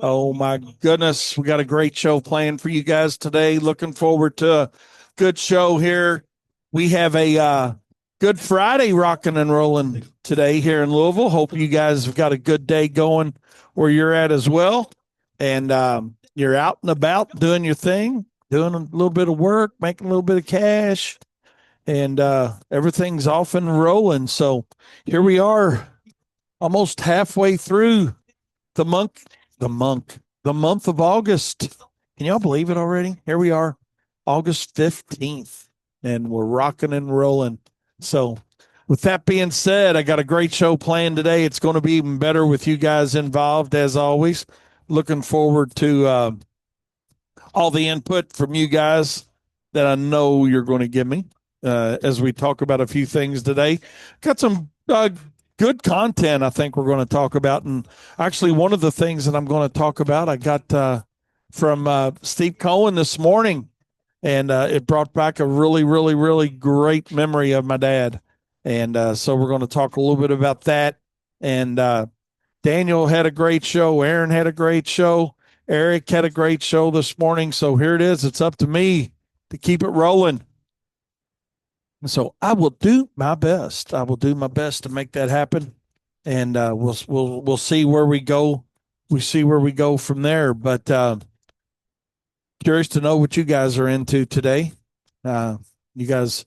Oh my goodness, we got a great show planned for you guys today. Looking forward to a good show here. We have a Good Friday rocking and rolling today here in Louisville. Hope you guys have got a good day going where you're at as well. And you're out and about doing your thing, doing a little bit of work, making a little bit of cash, and everything's off and rolling. So here we are, almost halfway through the month, the month of August. Can y'all believe it already? Here we are, August 15th, and we're rocking and rolling. So, with that being said, I got a great show planned today. It's going to be even better with you guys involved, as always. Looking forward to all the input from you guys that I know you're going to give me as we talk about a few things today. Got some good content I think we're going to talk about. And actually, one of the things that I'm going to talk about, I got from Steve Cohen this morning, and it brought back a really, really, really great memory of my dad. And so we're going to talk a little bit about that. And Daniel had a great show. Aaron had a great show. Eric had a great show this morning. So here it is. It's up to me to keep it rolling. So I will do my best. I will do my best to make that happen, and we'll see where we go. We see where we go from there. But curious to know what you guys are into today. You guys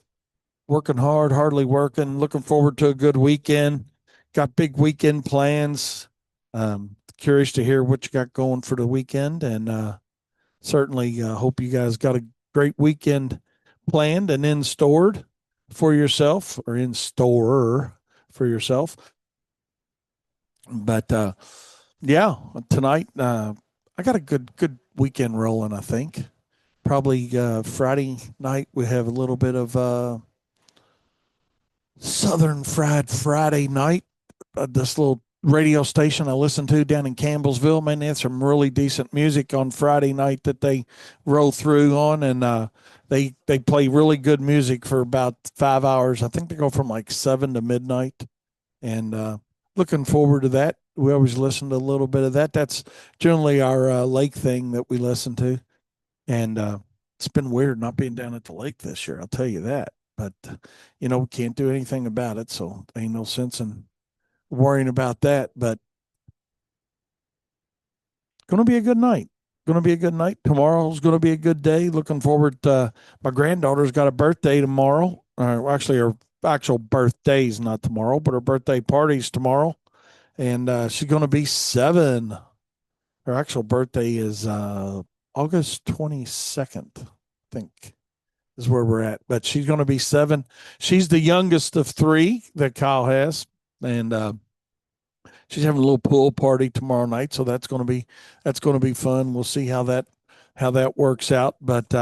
working hard, hardly working. Looking forward to a good weekend. Got big weekend plans. Curious to hear what you got going for the weekend, and certainly hope you guys got a great weekend planned and in stored for yourself, or in store for yourself. But yeah, tonight I got a good weekend rolling. I think probably Friday night we have a little bit of Southern Fried Friday night. This little radio station I listen to down in Campbellsville, man, they have some really decent music on Friday night that they roll through on, and they play really good music for about 5 hours. I think they go from like 7 to midnight, and looking forward to that. We always listen to a little bit of that. That's generally our lake thing that we listen to, and it's been weird not being down at the lake this year. I'll tell you that, but we can't do anything about it, so ain't no sense in worrying about that. But going to be a good night. Going to be a good night. Tomorrow's going to be a good day. Looking forward to my granddaughter's got a birthday tomorrow. Actually, her actual birthday's not tomorrow, but her birthday party's tomorrow. And she's going to be 7. Her actual birthday is August 22nd, I think, is where we're at. But she's going to be 7. She's the youngest of 3 that Kyle has. And she's having a little pool party tomorrow night, so that's going to be fun. We'll see how that works out, but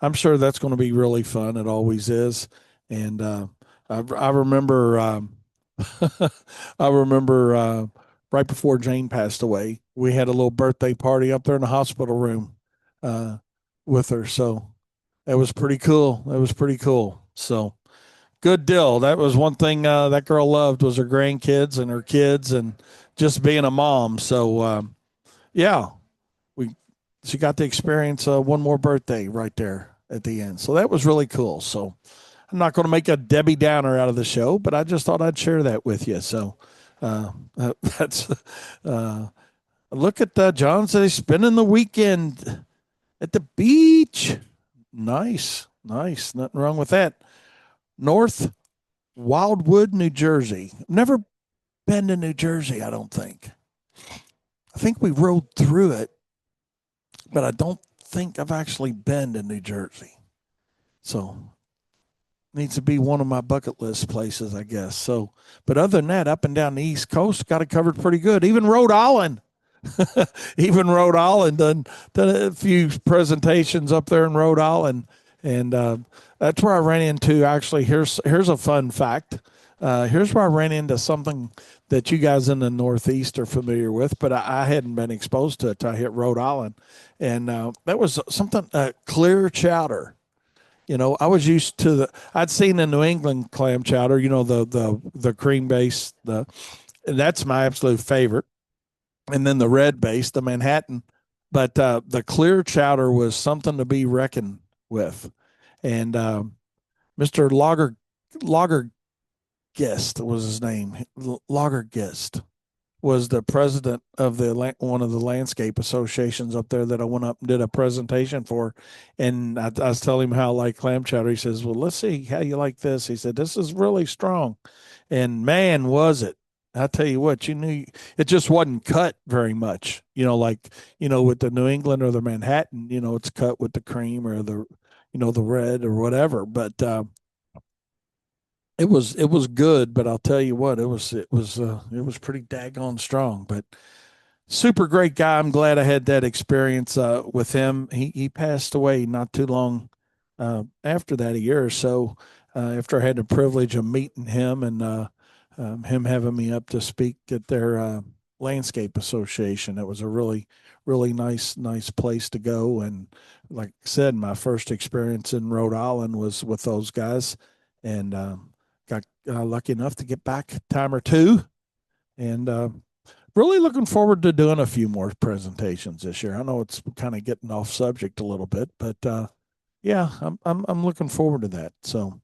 I'm sure that's going to be really fun. It always is. And I remember I remember right before Jane passed away, we had a little birthday party up there in the hospital room with her. So that was pretty cool. So good deal. That was one thing that girl loved, was her grandkids and her kids and just being a mom. So yeah, she got to experience one more birthday right there at the end. So that was really cool. So I'm not going to make a Debbie Downer out of the show, but I just thought I'd share that with you. So that's look at John says spending the weekend at the beach. Nice. Nothing wrong with that. North Wildwood, New Jersey. Never been to New Jersey, I don't think. I think we rode through it, but I don't think I've actually been to New Jersey. So needs to be one of my bucket list places, I guess. So, but other than that, up and down the East Coast, got it covered pretty good. Even Rhode Island. Done a few presentations up there in Rhode Island. And that's where I ran into, actually, here's a fun fact. Here's where I ran into something that you guys in the Northeast are familiar with, but I hadn't been exposed to it till I hit Rhode Island. And that was something, clear chowder. I was used to I'd seen the New England clam chowder, the cream base, that's my absolute favorite. and then the red base, the Manhattan. But the clear chowder was something to be reckoned with. And Mr. Lager Guest was his name. Lager Guest was the president of one of the landscape associations up there that I went up and did a presentation for. And I was telling him how I like clam chowder. He says, "Well, let's see how you like this." He said, "This is really strong," and man, was it! I tell you what, you knew it just wasn't cut very much. Like with the New England or the Manhattan, it's cut with the cream or the red or whatever. But it was good. But I'll tell you what, it was pretty daggone strong. But super great guy. I'm glad I had that experience with him. He passed away not too long after that, a year or so after I had the privilege of meeting him and him having me up to speak at their landscape association. It was a really really nice place to go. And like I said, my first experience in Rhode Island was with those guys, and got lucky enough to get back a time or two. And really looking forward to doing a few more presentations this year. I know it's kind of getting off subject a little bit, but yeah, I'm looking forward to that. So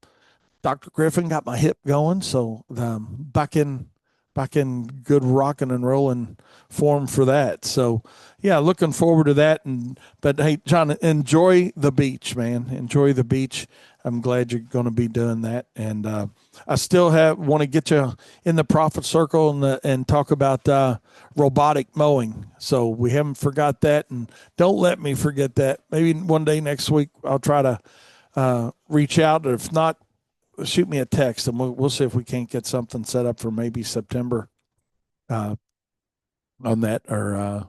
Dr. Griffin got my hip going, so back in good rocking and rolling form for that. So yeah, looking forward to that. And but hey, John, enjoy the beach, man. Enjoy the beach. I'm glad you're going to be doing that. And I still want to get you in the profit circle and talk about robotic mowing. So we haven't forgot that, and don't let me forget that. Maybe one day next week I'll try to reach out. If not, shoot me a text, and we'll see if we can't get something set up for maybe September uh, on that, or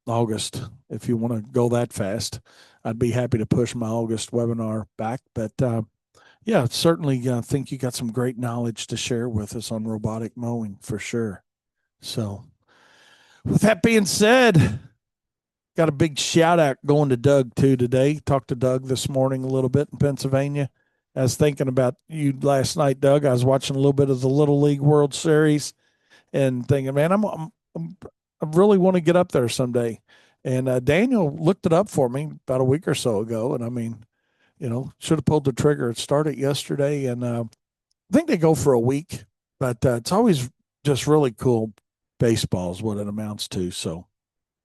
August. If you want to go that fast, I'd be happy to push my August webinar back. But yeah, certainly think you got some great knowledge to share with us on robotic mowing for sure. So with that being said, got a big shout out going to Doug too today. Talked to Doug this morning a little bit in Pennsylvania. I was thinking about you last night, Doug. I was watching a little bit of the Little League World Series and thinking, man, I really want to get up there someday. And Daniel looked it up for me about a week or so ago, and I mean, should have pulled the trigger. It started yesterday, and I think they go for a week, but it's always just really cool. Baseball is what it amounts to. So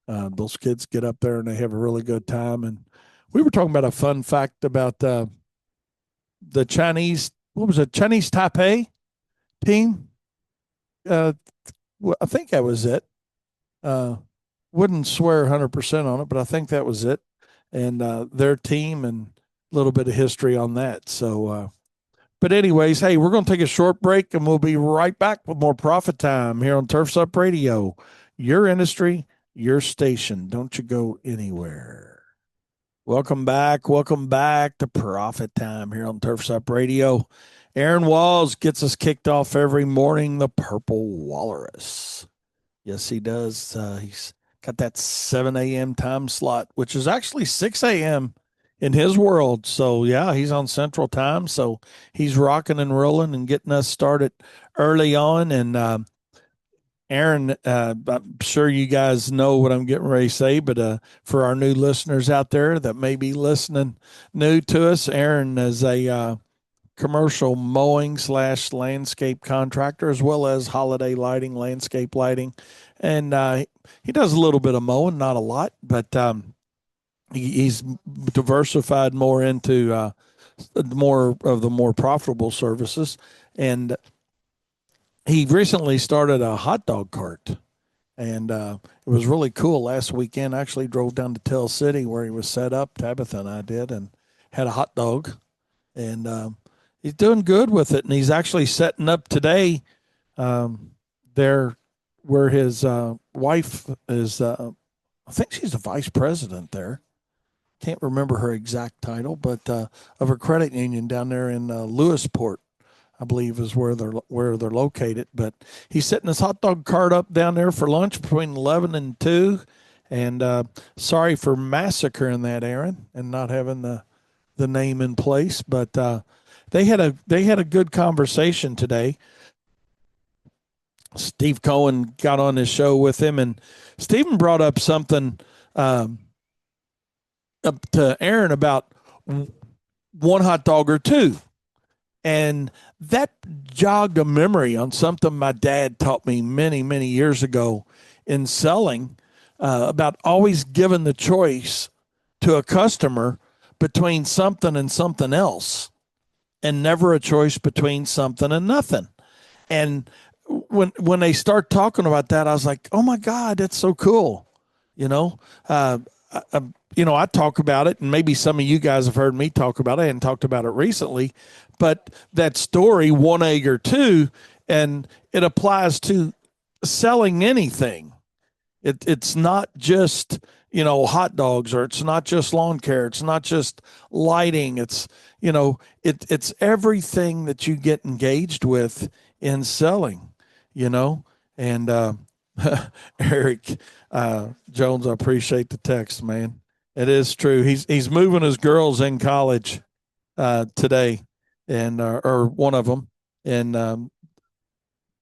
those kids get up there and they have a really good time. And we were talking about a fun fact about the Chinese. What was it? Chinese Taipei team. Uh, I think that was it. Uh, wouldn't swear 100% on it, but I think that was it. And their team and a little bit of history on that. So, but anyways, hey, we're going to take a short break and we'll be right back with more Profit Time here on Turfs Up Radio. Your industry, your station. Don't you go anywhere. Welcome back. Welcome back to Profit Time here on Turfs Up Radio. Aaron Walls gets us kicked off every morning, the Purple Walrus. Yes, he does. He's got that 7 a.m. time slot, which is actually 6 a.m. in his world. So, yeah, he's on Central Time. So he's rocking and rolling and getting us started early on. And Aaron, I'm sure you guys know what I'm getting ready to say, but for our new listeners out there that may be listening new to us, Aaron is a commercial mowing / landscape contractor, as well as holiday lighting, landscape lighting. And he does a little bit of mowing, not a lot, but he's diversified more into more of the more profitable services. And he recently started a hot dog cart. And it was really cool. Last weekend, I actually drove down to Tell City where he was set up. Tabitha and I did, and had a hot dog. And he's doing good with it. And he's actually setting up today there where his wife is, I think she's the vice president there. Can't remember her exact title, but of a credit union down there in Lewisport, I believe is where they're located. But he's setting his hot dog cart up down there for lunch between 11 and 2. And sorry for massacring that, Aaron, and not having the name in place. But they had a good conversation today. Steve Cohen got on his show with him, and Stephen brought up something um, up to Aaron about one hot dog or two. And that jogged a memory on something my dad taught me many, many years ago in selling about always giving the choice to a customer between something and something else, and never a choice between something and nothing. And when they start talking about that, I was like, oh my God, that's so cool. You know, I talk about it, and maybe some of you guys have heard me talk about it. I hadn't talked about it recently, but that story, one egg or two, and it applies to selling anything. It's not just hot dogs, or it's not just lawn care, it's not just lighting. It's everything that you get engaged with in selling. You know, and Eric Jones, I appreciate the text, man. It is true. He's moving his girls in college today, and or one of them, and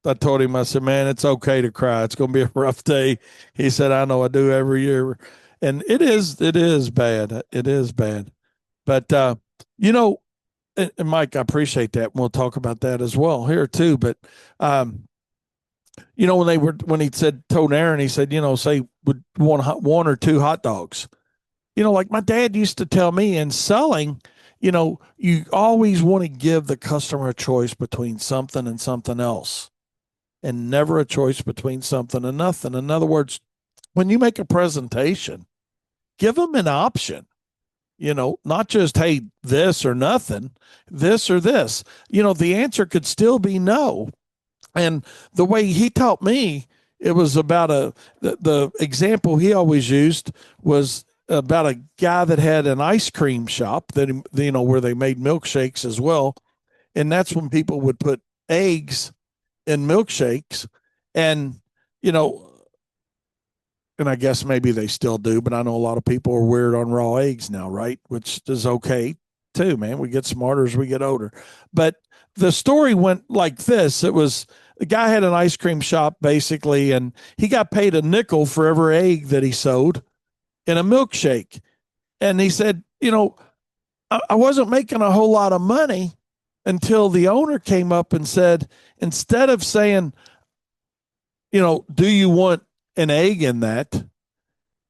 I told him, I said, man, it's okay to cry. It's going to be a rough day. He said, I know, I do every year. And it is bad. It is bad. But, you know, and Mike, I appreciate that. We'll talk about that as well here too. But, when he told Aaron, he said, say would one or two hot dogs, like my dad used to tell me in selling, you always want to give the customer a choice between something and something else, and never a choice between something and nothing. In other words, when you make a presentation, give them an option, not just, hey, this or nothing, this or this. The answer could still be no. And the way he taught me, it was about the example he always used was about a guy that had an ice cream shop that, where they made milkshakes as well. And that's when people would put eggs in milkshakes, and you know and I guess maybe they still do, but I know a lot of people are weird on raw eggs now, right? Which is okay too, man. We get smarter as we get older. But the story went like this. It was the guy had an ice cream shop basically, and he got paid a nickel for every egg that he sold in a milkshake. And he said, I wasn't making a whole lot of money until the owner came up and said, instead of saying, do you want an egg in that?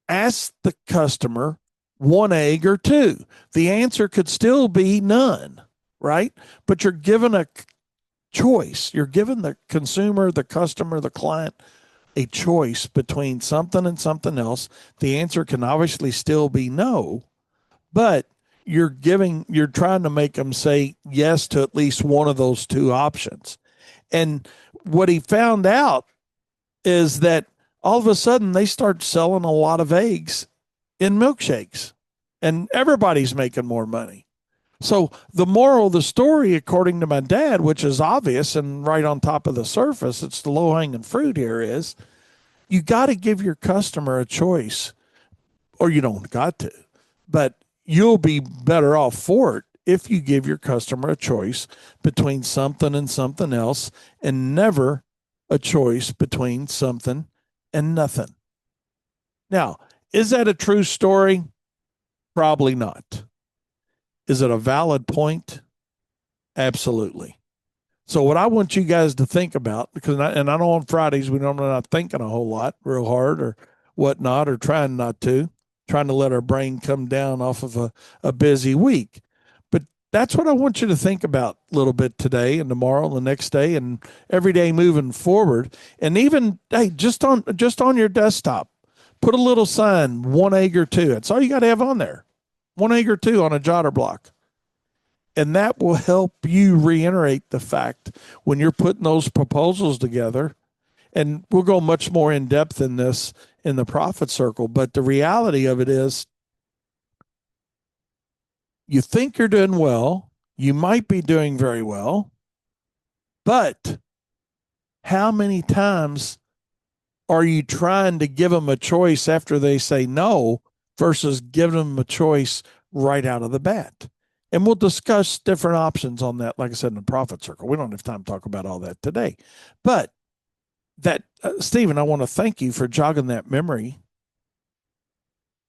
Ask the customer one egg or two. The answer could still be none, right? But you're given a choice. You're giving the consumer, the customer, the client a choice between something and something else. The answer can obviously still be no, but you're trying to make them say yes to at least one of those two options. And what he found out is that all of a sudden they start selling a lot of eggs in milkshakes, and everybody's making more money. So the moral of the story, according to my dad, which is obvious and right on top of the surface, it's the low hanging fruit here, is you got to give your customer a choice, or you don't got to, but you'll be better off for it if you give your customer a choice between something and something else, and never a choice between something and nothing. Now, is that a true story? Probably not. Is it a valid point? Absolutely. So what I want you guys to think about, because I know on Fridays we're not thinking a whole lot real hard or whatnot, or trying not to, trying to let our brain come down off of a busy week. But that's what I want you to think about a little bit today and tomorrow and the next day and every day moving forward. And even, hey, just on your desktop, put a little sign, one egg or two. That's all you got to have on there. One egg or two on a jotter block. And that will help you reiterate the fact when you're putting those proposals together. And we'll go much more in depth in this in the profit circle. But the reality of it is, you think you're doing well. You might be doing very well. But how many times are you trying to give them a choice after they say no versus giving them a choice right out of the bat? And we'll discuss different options on that, like I said, in the profit circle. We don't have time to talk about all that today. But that, Stephen, I want to thank you for jogging that memory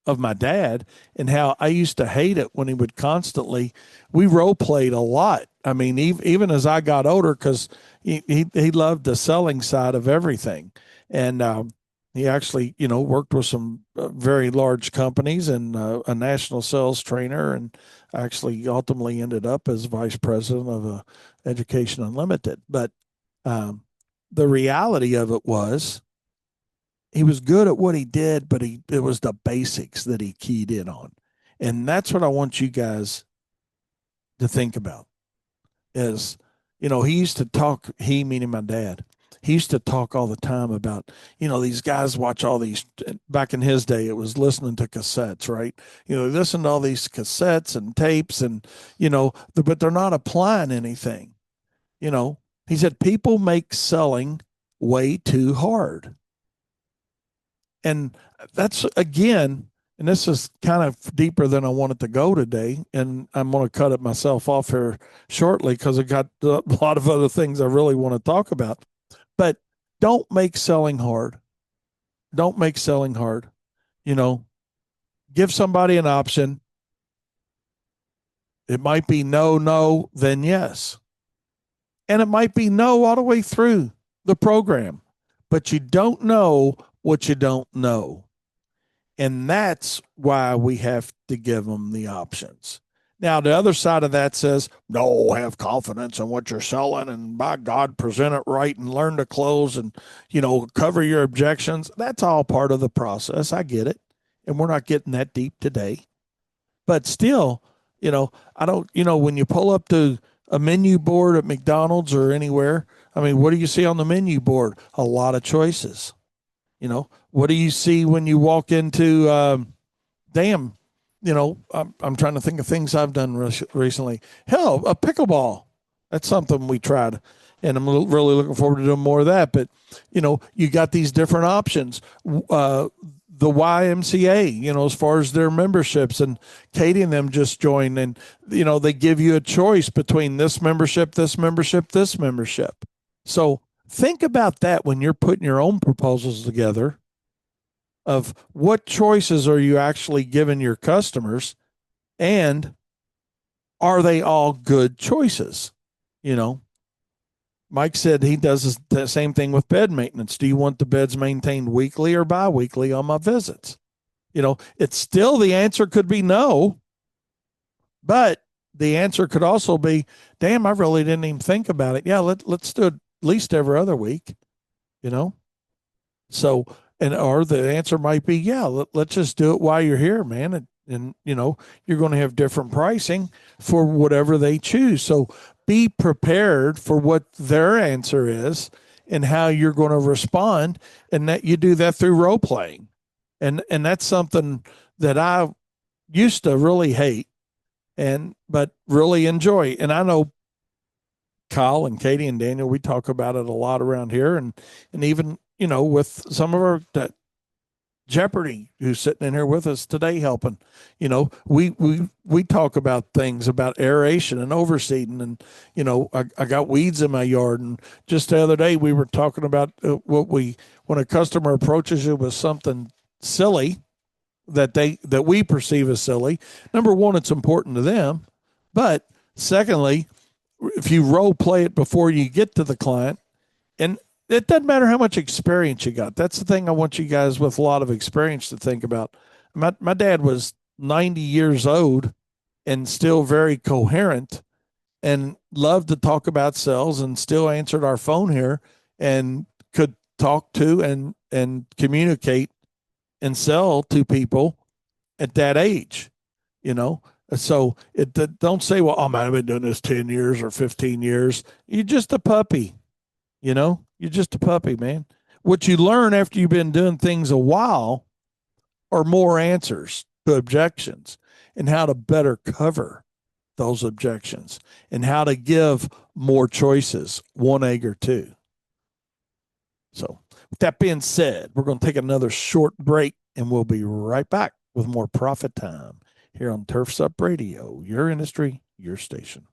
of my dad and how I used to hate it when he would constantly, we role played a lot. I mean, even as I got older, because he loved the selling side of everything. And he actually, worked with some very large companies and a national sales trainer, and actually ultimately ended up as vice president of Education Unlimited. But um, the reality of it was, he was good at what he did, but it was the basics that he keyed in on. And that's what I want you guys to think about is, he used to talk, he meaning my dad, he used to talk all the time about, these guys watch all these, back in his day, it was listening to cassettes, right? Listen to all these cassettes and tapes and, but they're not applying anything. He said, people make selling way too hard. And that's, again, and this is kind of deeper than I wanted to go today. And I'm going to cut it myself off here shortly because I got a lot of other things I really want to talk about. But don't make selling hard. Don't make selling hard. Give somebody an option. It might be no, no, then yes. And it might be no all the way through the program, but you don't know what you don't know. And that's why we have to give them the options. Now, the other side of that says, no, have confidence in what you're selling and by God, present it right and learn to close and, cover your objections. That's all part of the process. I get it. And we're not getting that deep today. But still, I don't, when you pull up to a menu board at McDonald's or anywhere, I mean, what do you see on the menu board? A lot of choices. What do you see when you walk into, I'm trying to think of things I've done recently. Hell, a pickleball. That's something we tried. And I'm really looking forward to doing more of that. But, you got these different options. The YMCA, as far as their memberships, and Katie and them just joined, and, they give you a choice between this membership, this membership, this membership. So think about that when you're putting your own proposals together of what choices are you actually giving your customers, and are they all good choices? Mike said he does the same thing with bed maintenance. Do you want the beds maintained weekly or bi-weekly on my visits? It's still, the answer could be no, but the answer could also be, damn, I really didn't even think about it. Yeah, let's do it at least every other week, So, or the answer might be, yeah, let's just do it while you're here, man. And you're going to have different pricing for whatever they choose. So be prepared for what their answer is and how you're going to respond. And that you do that through role playing. And that's something that I used to really hate but really enjoy. And I know Kyle and Katie and Daniel, we talk about it a lot around here, and even, with some of our that Jeopardy, who's sitting in here with us today helping, we talk about things about aeration and overseeding, and I got weeds in my yard, and just the other day we were talking about when a customer approaches you with something silly that we perceive as silly. Number one, it's important to them, but secondly, if you role play it before you get to the client, and it doesn't matter how much experience you got. That's the thing I want you guys with a lot of experience to think about. My dad was 90 years old and still very coherent and loved to talk about sales, and still answered our phone here and could talk to and communicate and sell to people at that age, So don't say, well, oh man, I've been doing this 10 years or 15 years. You're just a puppy. You're just a puppy, man. What you learn after you've been doing things a while are more answers to objections, and how to better cover those objections, and how to give more choices, one egg or two. So, with that being said, we're going to take another short break, and we'll be right back with more Profit Time here on Turfs Up Radio, your industry, your station.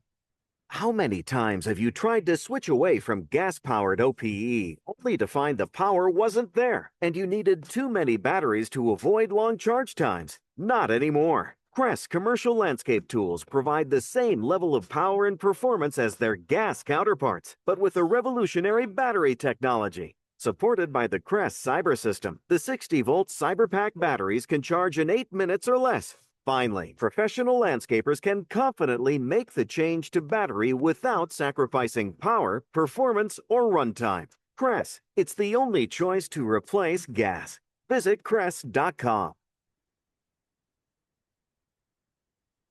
How many times have you tried to switch away from gas-powered OPE only to find the power wasn't there and you needed too many batteries to avoid long charge times? Not anymore. Crest commercial landscape tools provide the same level of power and performance as their gas counterparts, but with a revolutionary battery technology. Supported by the Crest Cyber System, the 60-volt CyberPack batteries can charge in 8 minutes or less. Finally, professional landscapers can confidently make the change to battery without sacrificing power, performance, or runtime. Crest, it's the only choice to replace gas. Visit crest.com.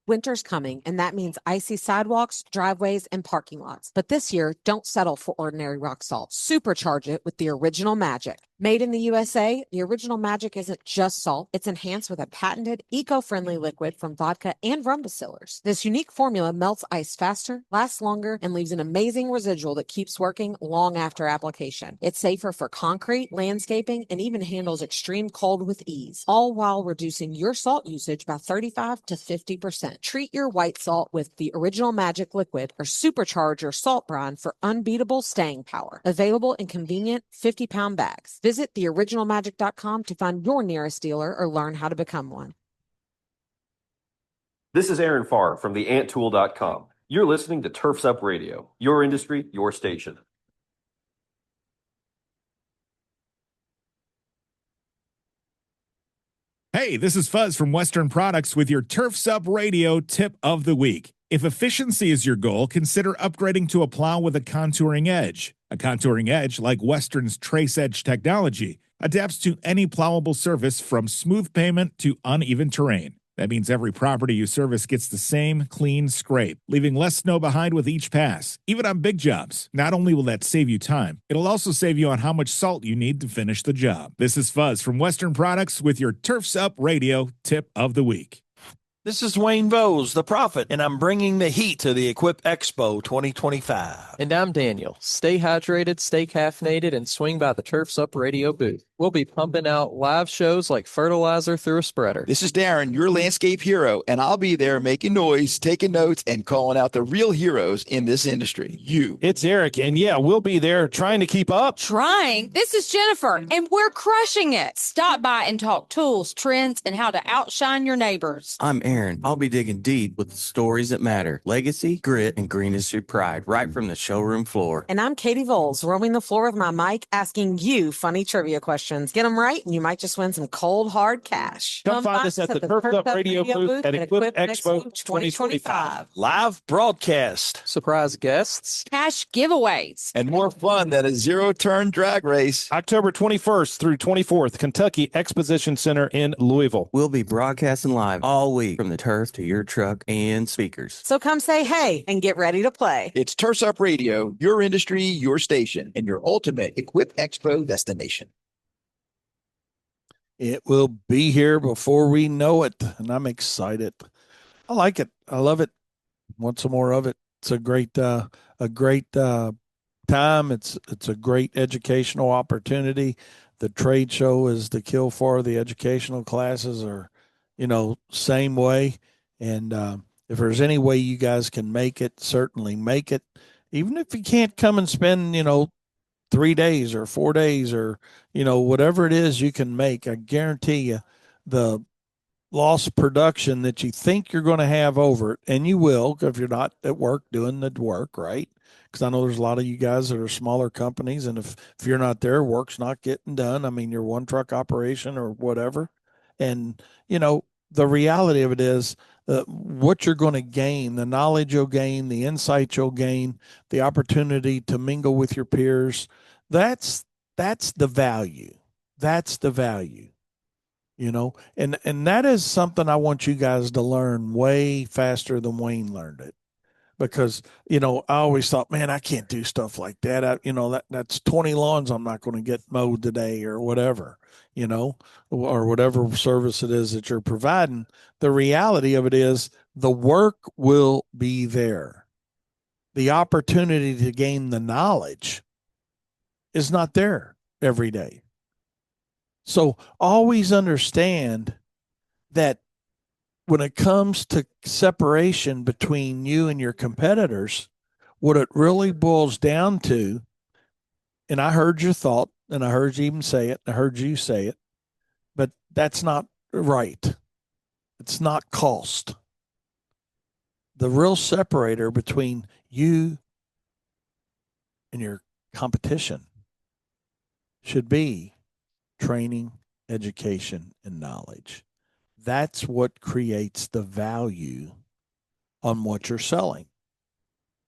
Winter's coming, and that means icy sidewalks, driveways, and parking lots. But this year, don't settle for ordinary rock salt. Supercharge it with the Original Magic. Made in the USA, the Original Magic isn't just salt. It's enhanced with a patented, eco-friendly liquid from vodka and rum distillers. This unique formula melts ice faster, lasts longer, and leaves an amazing residual that keeps working long after application. It's safer for concrete, landscaping, and even handles extreme cold with ease, all while reducing your salt usage by 35 to 50%. Treat your white salt with the Original Magic liquid or supercharge your salt brine for unbeatable staying power. Available in convenient 50-pound bags. Visit theoriginalmagic.com to find your nearest dealer or learn how to become one. This is Aaron Farr from theanttool.com. You're listening to Turfs Up Radio, your industry, your station. Hey, this is Fuzz from Western Products with your Turfs Up Radio tip of the week. If efficiency is your goal, consider upgrading to a plow with a contouring edge. A contouring edge, like Western's Trace Edge technology, adapts to any plowable surface from smooth pavement to uneven terrain. That means every property you service gets the same clean scrape, leaving less snow behind with each pass, even on big jobs. Not only will that save you time, it'll also save you on how much salt you need to finish the job. This is Fuzz from Western Products with your Turfs Up Radio tip of the week. This is Wayne Vose, the Prophet, and I'm bringing the heat to the Equip Expo 2025. And I'm Daniel. Stay hydrated, stay caffeinated, and swing by the Turfs Up Radio booth. We'll be pumping out live shows like fertilizer through a spreader. This is Darren, your landscape hero, and I'll be there making noise, taking notes, and calling out the real heroes in this industry. You. It's Eric, and yeah, we'll be there trying to keep up. Trying? This is Jennifer, and we're crushing it. Stop by and talk tools, trends, and how to outshine your neighbors. I'm Aaron. I'll be digging deep with the stories that matter. Legacy, grit, and green industry pride right from the showroom floor. And I'm Katie Voles, roaming the floor with my mic, asking you funny trivia questions. Get them right, and you might just win some cold, hard cash. Come find us at the Turfs Up Radio booth at Equip Expo 2025. Live broadcast. Surprise guests. Cash giveaways. And more fun than a zero-turn drag race. October 21st through 24th, Kentucky Exposition Center in Louisville. We'll be broadcasting live all week from the turf to your truck and speakers. So come say hey and get ready to play. It's Turfs Up Radio, your industry, your station, and your ultimate Equip Expo destination. It will be here before we know it, and I'm excited. I like it. I love it. Want some more of it. It's a great time. It's a great educational opportunity. The trade show is the kill for. The educational classes are, same way. And if there's any way you guys can make it, certainly make it. Even if you can't come and spend, 3 days or 4 days or, whatever it is you can make, I guarantee you the lost production that you think you're going to have over it, and you will if you're not at work doing the work, right? Because I know there's a lot of you guys that are smaller companies, and if you're not there, work's not getting done. I mean, you're one truck operation or whatever. And, the reality of it is what you're going to gain, the knowledge you'll gain, the insight you'll gain, the opportunity to mingle with your peers, that's the value. That's the value, and that is something I want you guys to learn way faster than Wayne learned it. Because, I always thought, man, I can't do stuff like that. That's 20 lawns I'm not going to get mowed today or whatever, or whatever service it is that you're providing. The reality of it is the work will be there. The opportunity to gain the knowledge is not there every day. So always understand that when it comes to separation between you and your competitors, what it really boils down to, and I heard your thought, and I heard you even say it, I heard you say it, but that's not right. It's not cost. The real separator between you and your competition should be training, education, and knowledge. That's what creates the value on what you're selling.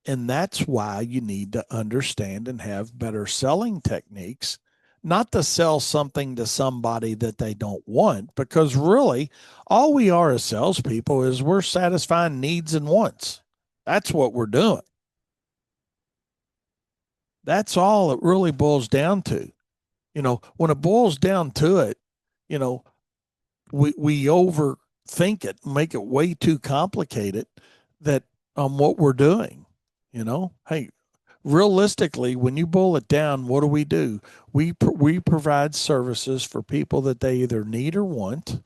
And that's why you need to understand and have better selling techniques, not to sell something to somebody that they don't want, because really all we are as salespeople is we're satisfying needs and wants. That's what we're doing. That's all it really boils down to. When it boils down to it, you know, we overthink it, make it way too complicated that on what we're doing. Hey, realistically, when you boil it down, what do? We provide services for people that they either need or want,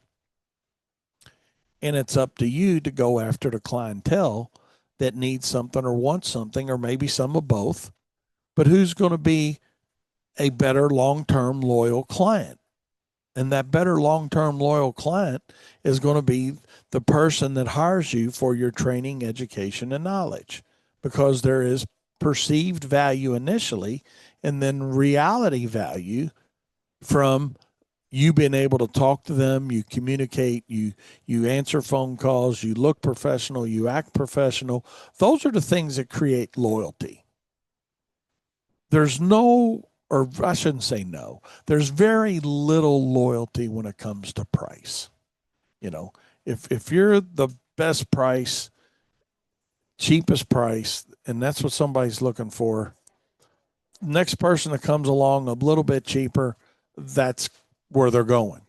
and it's up to you to go after the clientele that needs something or wants something, or maybe some of both. But who's going to be a better long-term loyal client? And that better long-term loyal client is going to be the person that hires you for your training, education, and knowledge, because there is perceived value initially and then reality value from you being able to talk to them, you communicate, you answer phone calls, you look professional, you act professional. Those are the things that create loyalty. There's no, or I shouldn't say no, there's very little loyalty when it comes to price. If you're the best price, cheapest price, and that's what somebody's looking for, next person that comes along a little bit cheaper, that's where they're going.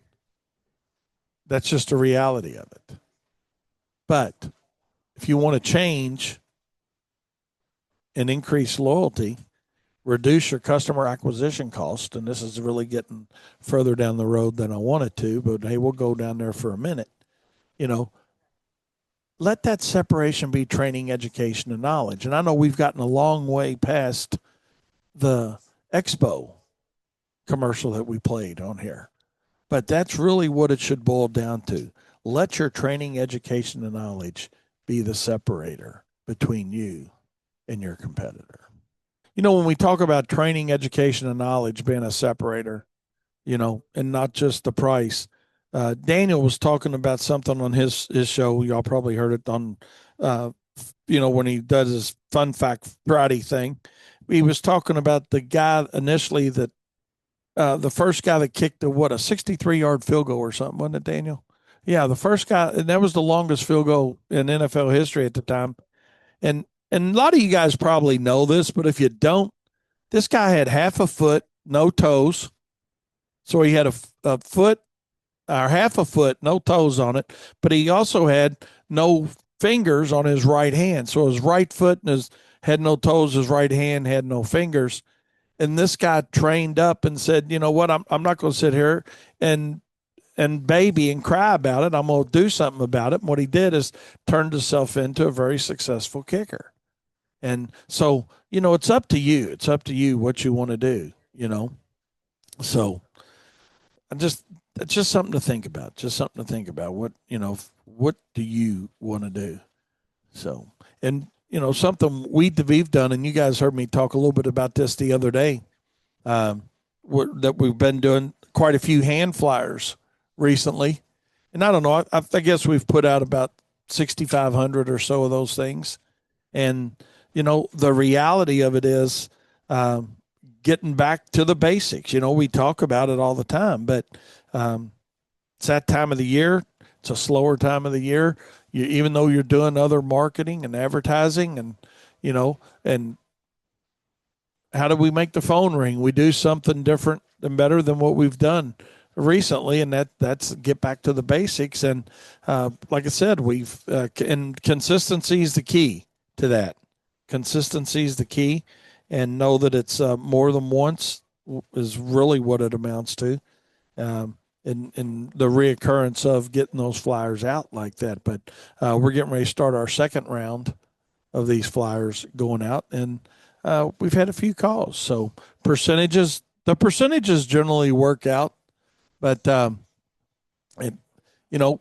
That's just the reality of it. But if you want to change and increase loyalty, reduce your customer acquisition cost, and this is really getting further down the road than I wanted to, but hey, we'll go down there for a minute. Let that separation be training, education, and knowledge. And I know we've gotten a long way past the Expo commercial that we played on here, but that's really what it should boil down to. Let your training, education, and knowledge be the separator between you and your competitor. When we talk about training, education, and knowledge being a separator, and not just the price, Daniel was talking about something on his show. Y'all probably heard it on, when he does his Fun Fact Friday thing. He was talking about the guy initially that, the first guy that kicked a 63-yard field goal or something, wasn't it, Daniel? Yeah, the first guy, and that was the longest field goal in NFL history at the time. And a lot of you guys probably know this, but if you don't, this guy had half a foot, no toes. So he had a foot, or half a foot, no toes on it, but he also had no fingers on his right hand. So his right foot had no toes, his right hand had no fingers. And this guy trained up and said, you know what, I'm not going to sit here and baby and cry about it. I'm going to do something about it. And what he did is turned himself into a very successful kicker. And so, it's up to you. It's up to you what you want to do, So it's just something to think about. Just something to think about. What do you want to do? So, and, something we've done, and you guys heard me talk a little bit about this the other day, that we've been doing quite a few hand flyers recently. And I don't know, I guess we've put out about 6,500 or so of those things. And, the reality of it is getting back to the basics. We talk about it all the time, but it's that time of the year. It's a slower time of the year. Even though you're doing other marketing and advertising and, and how do we make the phone ring? We do something different and better than what we've done recently, and that's get back to the basics. And like I said, and consistency is the key to that. Consistency is the key, and know that it's more than once is really what it amounts to. And the reoccurrence of getting those flyers out like that. But we're getting ready to start our second round of these flyers going out, and we've had a few calls. So the percentages generally work out, but it,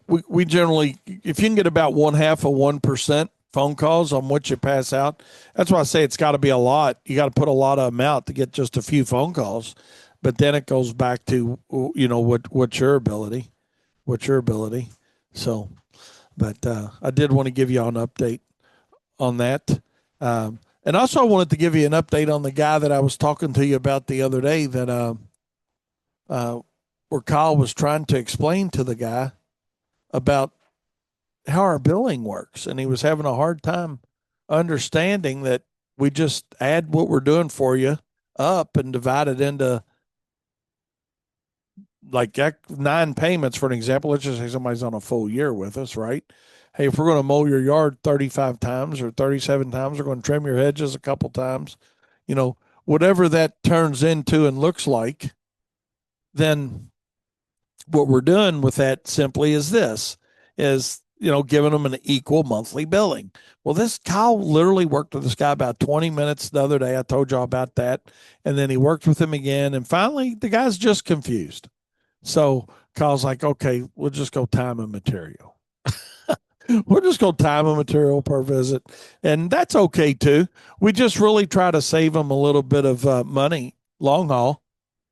we generally, if you can get about 0.5% phone calls on what you pass out, that's why I say it's got to be a lot. You got to put a lot of them out to get just a few phone calls, but then it goes back to what's your ability, So, but I did want to give you an update on that. And also, I wanted to give you an update on the guy that I was talking to you about the other day that where Kyle was trying to explain to the guy about how our billing works. And he was having a hard time understanding that we just add what we're doing for you up and divide it into like 9 payments, for an example. Let's just say somebody's on a full year with us, right? Hey, if we're going to mow your yard 35 times or 37 times, we're going to trim your hedges a couple times, whatever that turns into and looks like, then what we're doing with that simply is giving them an equal monthly billing. Well, this Kyle literally worked with this guy about 20 minutes the other day. I told y'all about that. And then he worked with him again. And finally, the guy's just confused. So Kyle's like, okay, we'll just go time and material. We'll just go time and material per visit. And that's okay too. We just really try to save them a little bit of money long haul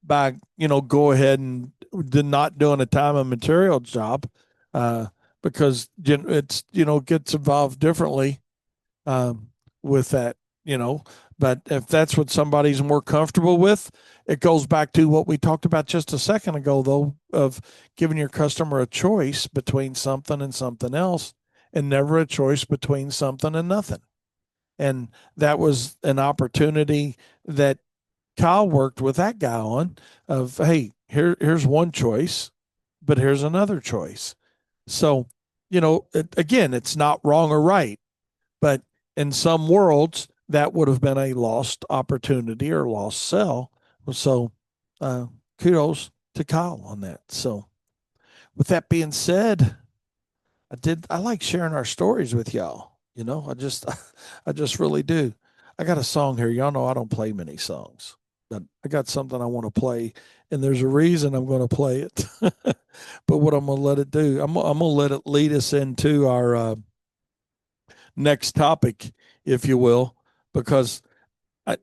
by, go ahead and not doing a time and material job because it's, gets involved differently with that, But if that's what somebody's more comfortable with, it goes back to what we talked about just a second ago, though, of giving your customer a choice between something and something else, and never a choice between something and nothing. And that was an opportunity that Kyle worked with that guy on of, hey, here's one choice, but here's another choice. So, again, it's not wrong or right, but in some worlds, that would have been a lost opportunity or lost sell. So, kudos to Kyle on that. So, with that being said, I like sharing our stories with y'all. I just really do. I got a song here. Y'all know I don't play many songs, but I got something I want to play, and there's a reason I'm going to play it. But what I'm going to let it do, I'm going to let it lead us into our next topic, if you will, because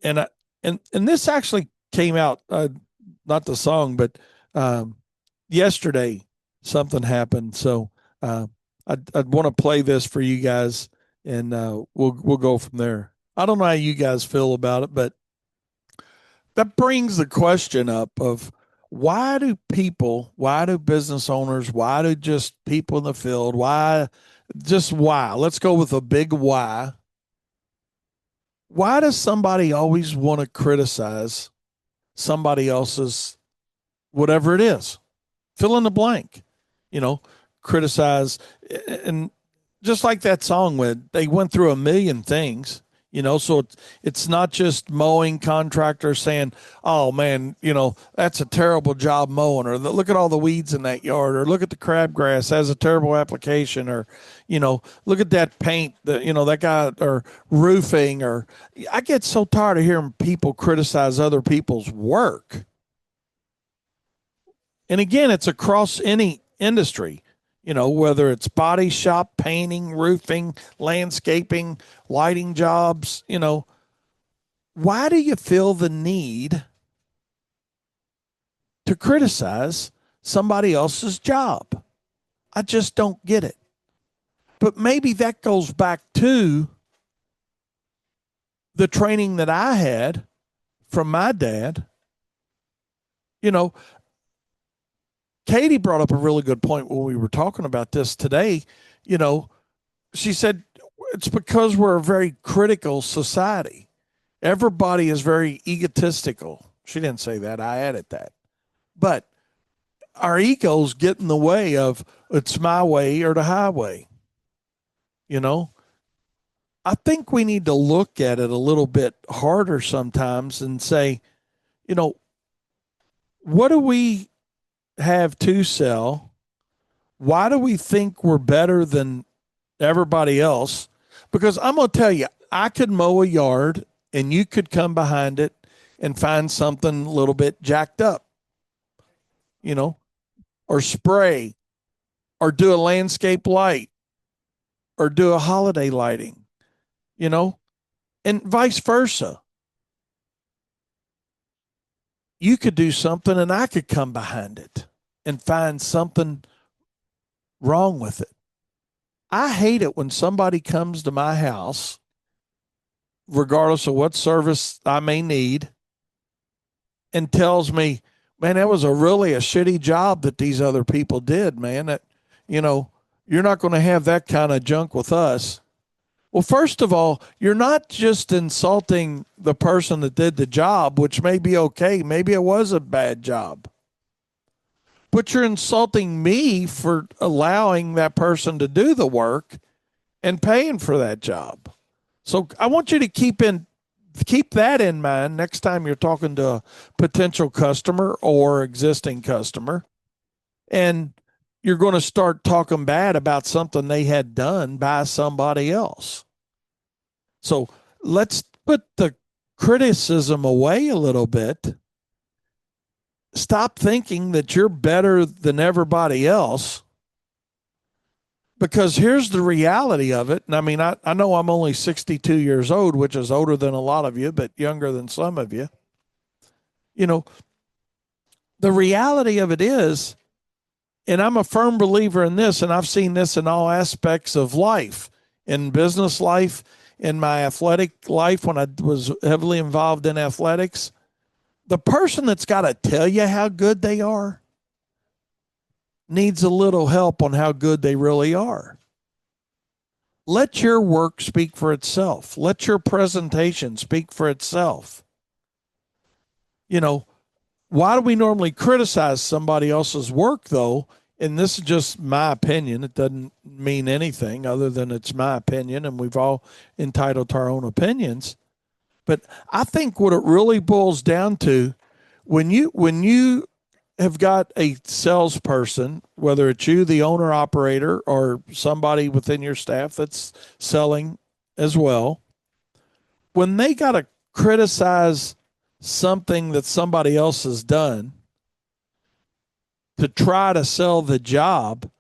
and this actually came out, not the song, but yesterday something happened. So I'd want to play this for you guys, and we'll go from there. I don't know how you guys feel about it, but that brings the question up of why do business owners, why do just people in the field, why? Let's go with a big why. Why does somebody always want to criticize somebody else's whatever it is? Fill in the blank, criticize. And just like that song, they went through a million things, so it's not just mowing contractors saying, oh man, that's a terrible job mowing, or look at all the weeds in that yard, or look at the crabgrass, that's a terrible application, or, look at that paint that guy, or roofing, or I get so tired of hearing people criticize other people's work. And again, it's across any industry, whether it's body shop, painting, roofing, landscaping, lighting jobs, why do you feel the need to criticize somebody else's job? I just don't get it. But maybe that goes back to the training that I had from my dad. Katie brought up a really good point when we were talking about this today. She said it's because we're a very critical society. Everybody is very egotistical. She didn't say that. I added that. But our egos get in the way of it's my way or the highway. I think we need to look at it a little bit harder sometimes and say, what do we have to sell? Why do we think we're better than everybody else? Because I'm going to tell you, I could mow a yard and you could come behind it and find something a little bit jacked up, or spray, or do a landscape light, or do a holiday lighting, and vice versa. You could do something and I could come behind it and find something wrong with it. I hate it when somebody comes to my house, regardless of what service I may need, and tells me, man, that was really a shitty job that these other people did, man. That, you're not going to have that kind of junk with us. Well, first of all, you're not just insulting the person that did the job, which may be okay. Maybe it was a bad job. But you're insulting me for allowing that person to do the work and paying for that job. So I want you to keep that in mind next time you're talking to a potential customer or existing customer, and you're going to start talking bad about something they had done by somebody else. So let's put the criticism away a little bit. Stop thinking that you're better than everybody else, because here's the reality of it. And I mean, I know I'm only 62 years old, which is older than a lot of you, but younger than some of you. The reality of it is, and I'm a firm believer in this, and I've seen this in all aspects of life, in business life, in my athletic life when I was heavily involved in athletics. The person that's got to tell you how good they are needs a little help on how good they really are. Let your work speak for itself. Let your presentation speak for itself. Why do we normally criticize somebody else's work, though? And this is just my opinion. It doesn't mean anything other than it's my opinion, and we've all entitled to our own opinions. But I think what it really boils down to, when you have got a salesperson, whether it's you, the owner operator, or somebody within your staff that's selling as well, when they got to criticize something that somebody else has done to try to sell the job,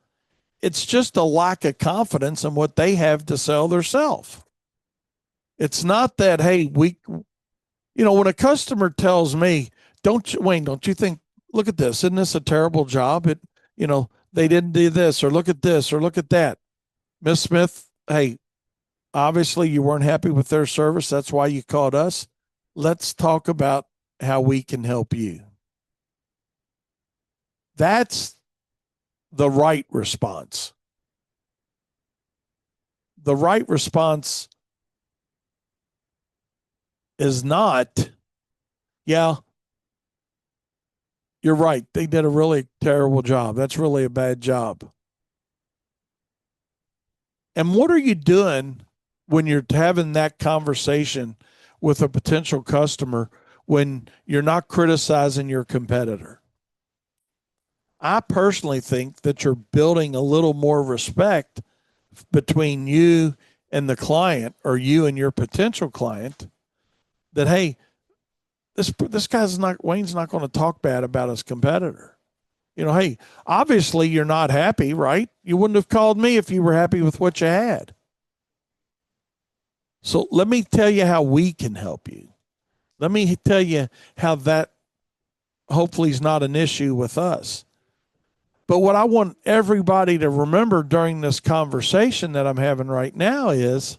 it's just a lack of confidence in what they have to sell themselves. It's not that, hey, when a customer tells me, don't you think, look at this, isn't this a terrible job? They didn't do this, or look at this, or look at that. Miss Smith, hey, obviously you weren't happy with their service. That's why you called us. Let's talk about how we can help you. That's the right response. The right response is not, yeah, you're right, they did a really terrible job. That's really a bad job. And what are you doing when you're having that conversation with a potential customer when you're not criticizing your competitor? I personally think that you're building a little more respect between you and the client, or you and your potential client, that, hey, this guy's not, Wayne's not going to talk bad about his competitor. Hey, obviously you're not happy, right? You wouldn't have called me if you were happy with what you had. So let me tell you how we can help you. Let me tell you how that hopefully is not an issue with us. But what I want everybody to remember during this conversation that I'm having right now is,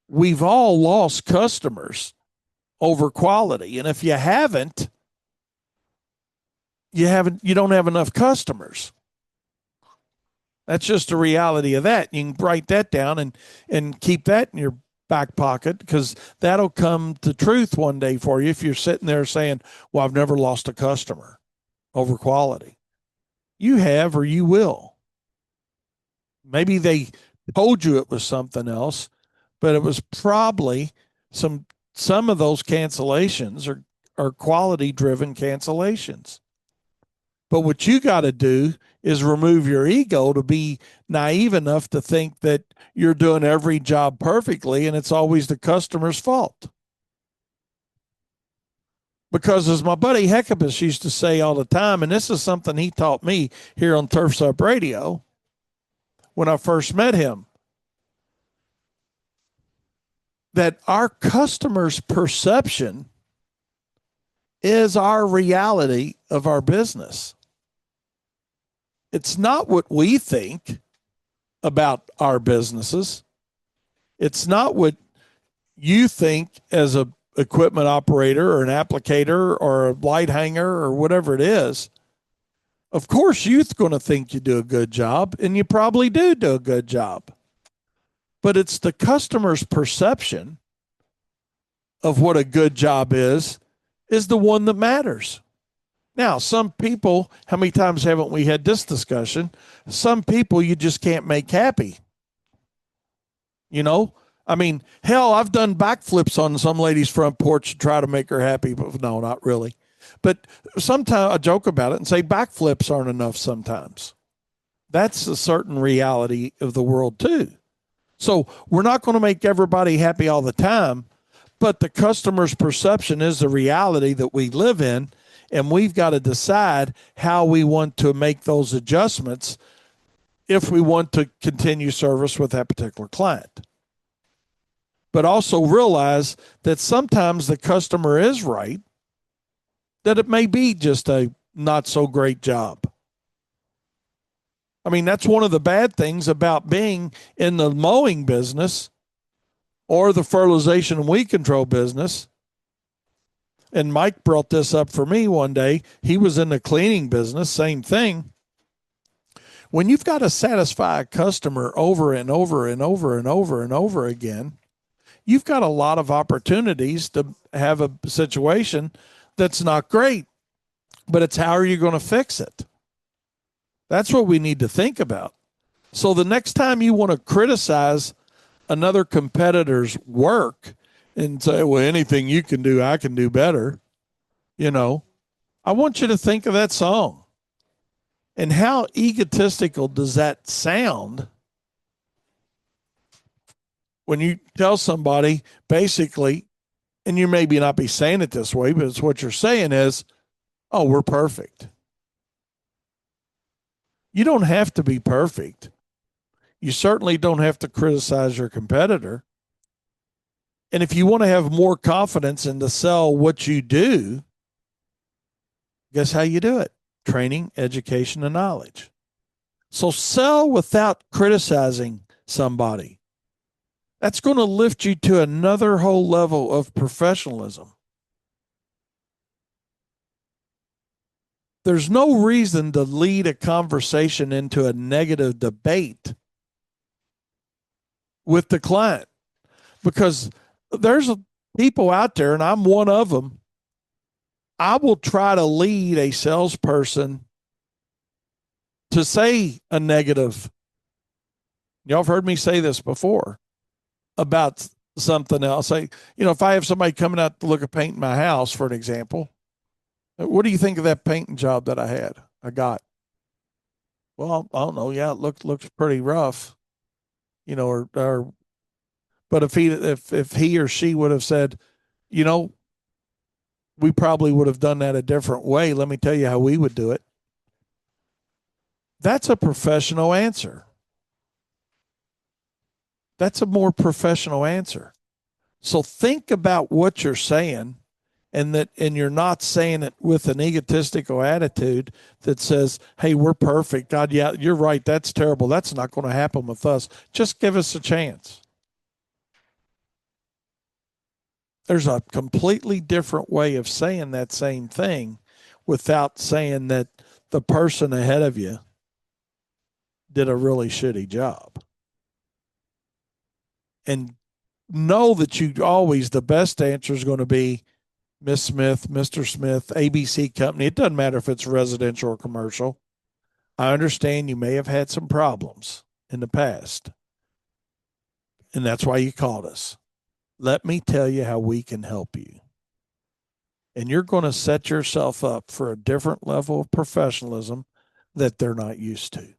we've all lost customers over quality. And if you haven't, you don't have enough customers. That's just the reality of that. You can write that down and keep that in your back pocket, because that'll come to truth one day for you if you're sitting there saying, well, I've never lost a customer over quality. You have, or you will. Maybe they told you it was something else, but it was probably some of those cancellations are quality driven cancellations. But what you got to do is remove your ego to be naive enough to think that you're doing every job perfectly and it's always the customer's fault. Because as my buddy Heckabus used to say all the time, and this is something he taught me here on Turfs Up Radio when I first met him, that our customer's perception is our reality of our business. It's not what we think about our businesses. It's not what you think as a equipment operator or an applicator or a light hanger or whatever it is. Of course, you're going to think you do a good job, and you probably do a good job. But it's the customer's perception of what a good job is the one that matters. Now, some people, how many times haven't we had this discussion? Some people you just can't make happy. You know, I mean, hell, I've done backflips on some lady's front porch to try to make her happy, but no, not really. But sometimes I joke about it and say backflips aren't enough sometimes. That's a certain reality of the world too. So we're not going to make everybody happy all the time, but the customer's perception is the reality that we live in, and we've got to decide how we want to make those adjustments if we want to continue service with that particular client. But also realize that sometimes the customer is right, that it may be just a not so great job. I mean, that's one of the bad things about being in the mowing business or the fertilization and weed control business. And Mike brought this up for me one day. He was in the cleaning business, same thing. When you've got to satisfy a customer over and over and over and over and over again, you've got a lot of opportunities to have a situation that's not great, but it's how are you going to fix it? That's what we need to think about. So the next time you want to criticize another competitor's work and say, well, anything you can do, I can do better, you know, I want you to think of that song. And how egotistical does that sound when you tell somebody basically, and you maybe not be saying it this way, but it's what you're saying is, oh, we're perfect. You don't have to be perfect. You certainly don't have to criticize your competitor. And if you want to have more confidence and to sell what you do, guess how you do it? Training, education, and knowledge. So sell without criticizing somebody. That's going to lift you to another whole level of professionalism. There's no reason to lead a conversation into a negative debate with the client, because there's people out there, and I'm one of them. I will try to lead a salesperson to say a negative. Y'all have heard me say this before about something else. If I have somebody coming out to look at painting my house, for an example, what do you think of that painting job that I got? Well, I don't know. Yeah, it looks pretty rough, but if he or she would have said, we probably would have done that a different way. Let me tell you how we would do it. That's a professional answer. That's a more professional answer. So think about what you're saying, and you're not saying it with an egotistical attitude that says, hey, we're perfect. God, yeah, you're right. That's terrible. That's not going to happen with us. Just give us a chance. There's a completely different way of saying that same thing without saying that the person ahead of you did a really shitty job. And know that the best answer is going to be Miss Smith, Mr. Smith, ABC Company. It doesn't matter if it's residential or commercial. I understand you may have had some problems in the past, and that's why you called us. Let me tell you how we can help you. And you're going to set yourself up for a different level of professionalism that they're not used to.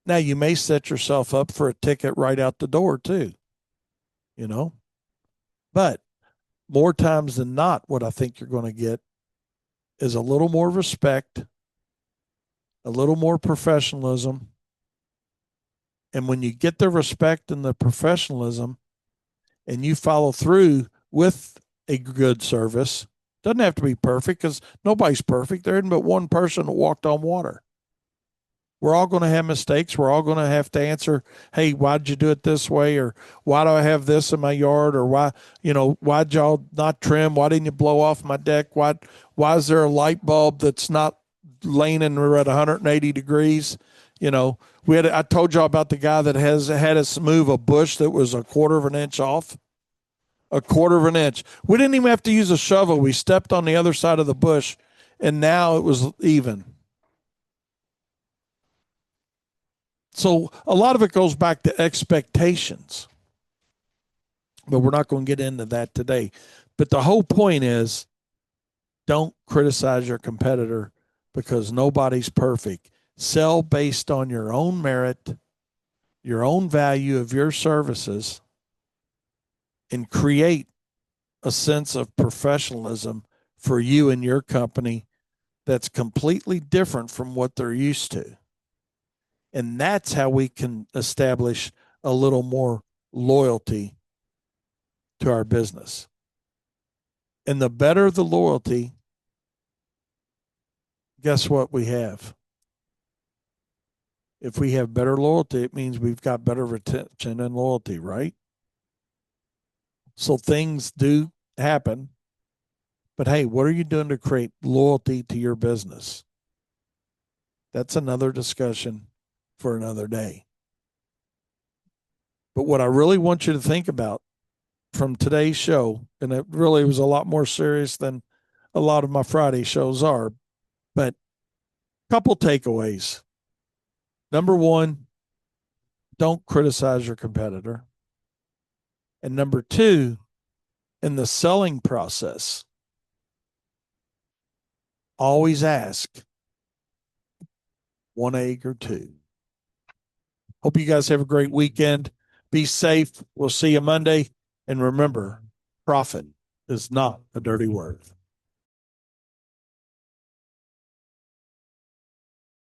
Now, you may set yourself up for a ticket right out the door, too, you know? But more times than not, what I think you're going to get is a little more respect, a little more professionalism. And when you get the respect and the professionalism and you follow through with a good service, doesn't have to be perfect because nobody's perfect. There isn't but one person that walked on water. We're all going to have mistakes. We're all going to have to answer, hey, why'd you do it this way? Or why do I have this in my yard? Or why'd y'all not trim? Why didn't you blow off my deck? Why is there a light bulb that's not leaning at 180 degrees? I told y'all about the guy that had us move a bush that was a quarter of an inch off. A quarter of an inch. We didn't even have to use a shovel. We stepped on the other side of the bush, and now it was even. So a lot of it goes back to expectations, but we're not going to get into that today. But the whole point is, don't criticize your competitor because nobody's perfect. Sell based on your own merit, your own value of your services, and create a sense of professionalism for you and your company that's completely different from what they're used to. And that's how we can establish a little more loyalty to our business. And the better the loyalty, guess what we have? If we have better loyalty, it means we've got better retention and loyalty, right? So things do happen. But hey, what are you doing to create loyalty to your business? That's another discussion for another day. But what I really want you to think about from today's show, and it really was a lot more serious than a lot of my Friday shows are, but a couple takeaways. Number one, don't criticize your competitor. And number two, in the selling process, always ask 1 egg or 2. Hope you guys have a great weekend. Be safe. We'll see you Monday. And remember, profit is not a dirty word.